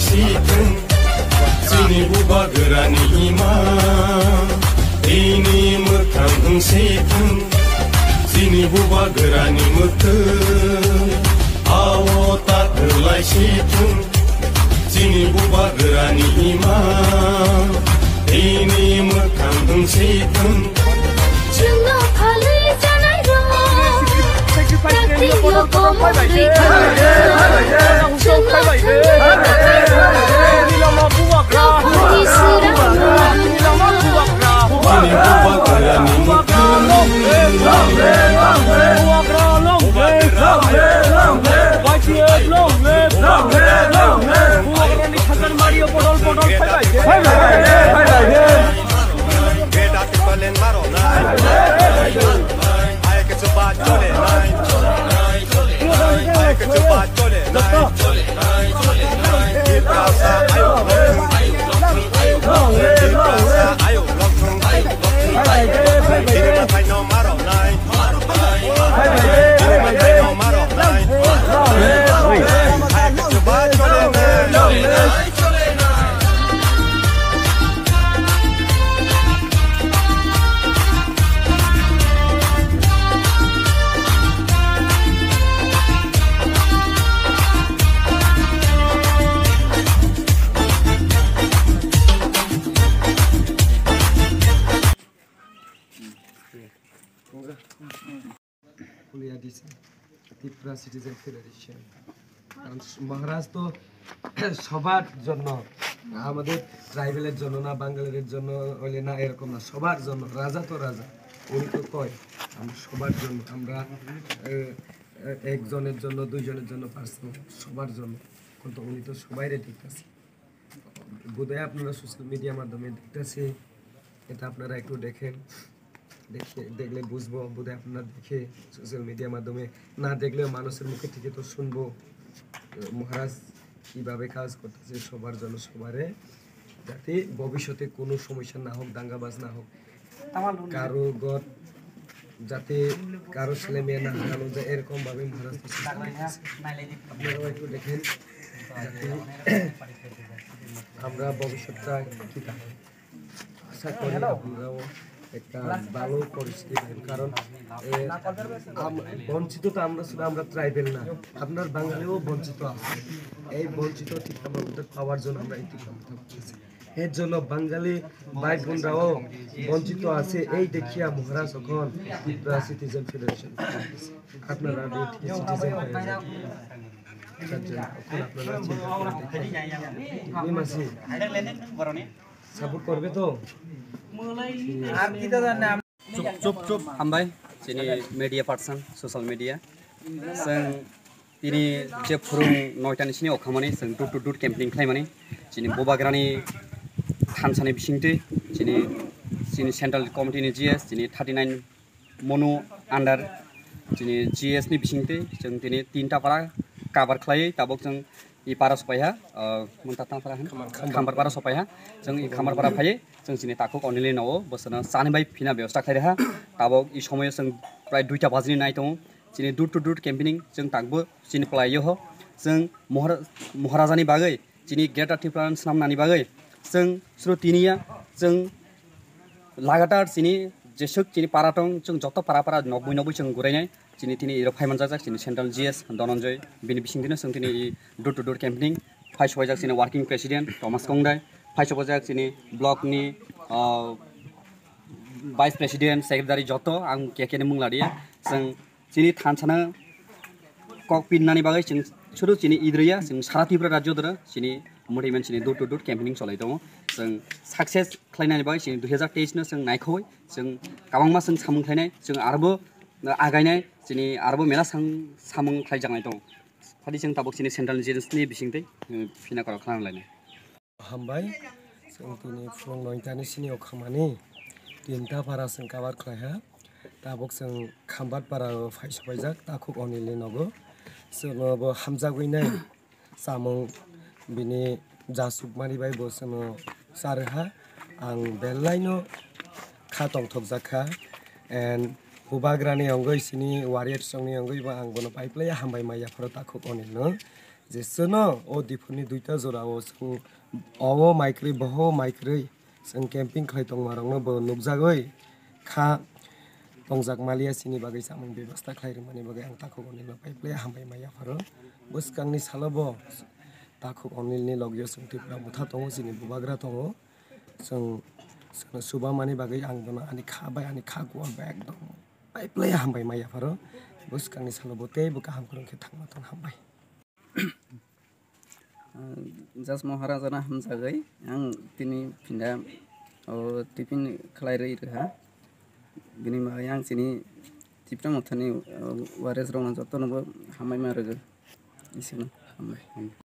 situng Sini buba gerani ima Ini mekang situng Sini buba gerani mete Awo tak gelai situng Sini buba gerani ima Ini mekang situng Cuma palai janai ro Takti yo komo Tripura Citizen Federation. মহারাজ তো সবার জন্য আমাদের ট্রাইবেলের জন্য না বাঙালিদের জন্য হইলে না এরকম না সবার জন্য রাজা তো রাজা উনি তো কয় আমরা সবার জন্য আমরা একজনের জন্য দুইজনের জন্য পার্সোনাল সবার জন্য কিন্তু উনি তো সবাইরে দেখতেছে বোধহয় আপনারা সোশ্যাল মিডিয়ার মাধ্যমে দেখতেছে এটা আপনারা একটু দেখেন দেখলে বুঝবো বোধহয় আপনারা দেখে সোশ্যাল মিডিয়ার মাধ্যমে না দেখলেও মানুষের মুখে থেকে তো শুনবো মহারাজ কিভাবে কাজ করতেছে সবার জন্য সবারে যাতে ভবিষ্যতে কোনো সমস্যা না হোক দাঙ্গাবাজ না হোক কারো ঘর যাতে কারো ছেলে মেয়ে না হারানো যায় এরকম ভাবে মহারাজ আপনারাও একটু দেখেন যাতে আমরা ভবিষ্যৎটা কি থাকে আশা করি আপনারাও একটা ভালো পরিস্থিতি পাবেন কারণ বঞ্চিত তো আমরা শুধু আমরা ট্রাইবেল না আপনার বাঙালিও বঞ্চিত আছে এই বঞ্চিত ঠিক আমাদের পাওয়ার জন্য আমরা এই টিকামটা করতেছি এর জন্য বাঙালি ভাই বোনরাও বঞ্চিত আছে এই দেখিয়া মহারাজ যখন ত্রিপুরা সিটিজেন ফেডারেশন আপনারা সিটিজেন আপনারা সাপোর্ট করবে তো Cup hambai sini media person social media seng ini je phurung noitani sini okhamani seng dur camping khlaimani sini bobagrani thansani bisingte sini central committee ni GS sini 39 mono under sini GS ni bisingte seng tini tinta para cover khlai tabok seng i para supaya muntatang para khambar para supaya seng i khambar para phai जों सिनि ताखौ only नाव बसना सानि bye फिना व्यवस्था खायरेहा ताबक इ समय जों प्राय 2टा बाजिनि नाय दं सिनि दूर टू दूर कैम्पिंग जों ताकबो सिनि प्लायो हो जों महाराजानि बागै सिनि गेट ट्रिपुरान सामनानि बागै जों श्रुतिनिया जों लागातार सिनि जेसुक सिनि पाराटं जों जत पारा 90 जों गुरायनाय सिनि तिनि इरो फाइमान जाजाक सिनि सेन्ट्रल जीएस धनन्जय बिनि बिसिंदिनो जों तिनि दूर टू दूर कैम्पिंग फाइस वाइजाक सिनि वर्किंग प्रेसिडेंट थमास कंगदाय फाइसोबजाक सिनि ब्लक नि वाइस प्रेसिडेंट सेक्रेटारि जतो आं केकेनि मुं लादिया जों सिनि थानसाना ककपिननानि बागै जों सुरु सिनि इद्रिया जों सारा त्रिपुरा राज्य दर सिनि मोटिमेन सिनि दूर टू दूर कैम्पिंग चलाय दङ जों सक्सेस खालायनानि बागै सिनि 2023 नो जों नायखौय जों गाबांमा जों सामुं खायनाय जों आरोबो आगायनाय सिनि आरोबो मेला सामुं खायजानाय दङ फादि जों ताबक सिनि सेन्ट्रल जेन्सनि बिसिंदै फिना करा खालामलायनाय हामबाय जों दिनै फुं 9टानि सिनि अखामानि 3टा पारा जों काबार खालायहा ताबक जों खामबात पारा फाइसबायजाक ताखौ अनिले नगो जोंबो हामजागैनाय सामुं बिनि जासुकमानि बाय बोसनो सारहा आं बेलायनो खातं थबजाखा एन्ड हुबाग्रानि अंगै सिनि वारियर संनि अंगै बा आं बनो पाइपलाय हामबाय माया फरो ताखौ अनिल जे सोनो ओ दिफोरनि दुइटा जरा ओ जों अवो माइक्रै बहो माइक्रै जों केम्पिं खालायदों मारावनो बो नुकजागै खा तंजाक मालिया सिनि बागै सामोन बेबस्था खालायदों माने बागै आं ताखौ अनिल पाइप्ले हामबाय माया फारो बुसकांनि सालाबो ताखौ अनिलनि लगियो जों त्रिपुरा मुथा दङ सिनि बुबाग्रा दङ जों सुबा माने बागै आं दना आनि खाबाय आनि खागुआ एकदम पाइप्ले हामबाय माया फारो बुसकांनि सालाबो ते बुका हामखरंखे थांमाथन हामबाय जास महाराजाना हामजागै आं तिनि फिन्दा टिफिन खालायरै रहा बिनि बागै आं सिनि त्रिपुरा मुथानि वारेस रंना जतनबो हामबाय मारोगो इसेनो हामबाय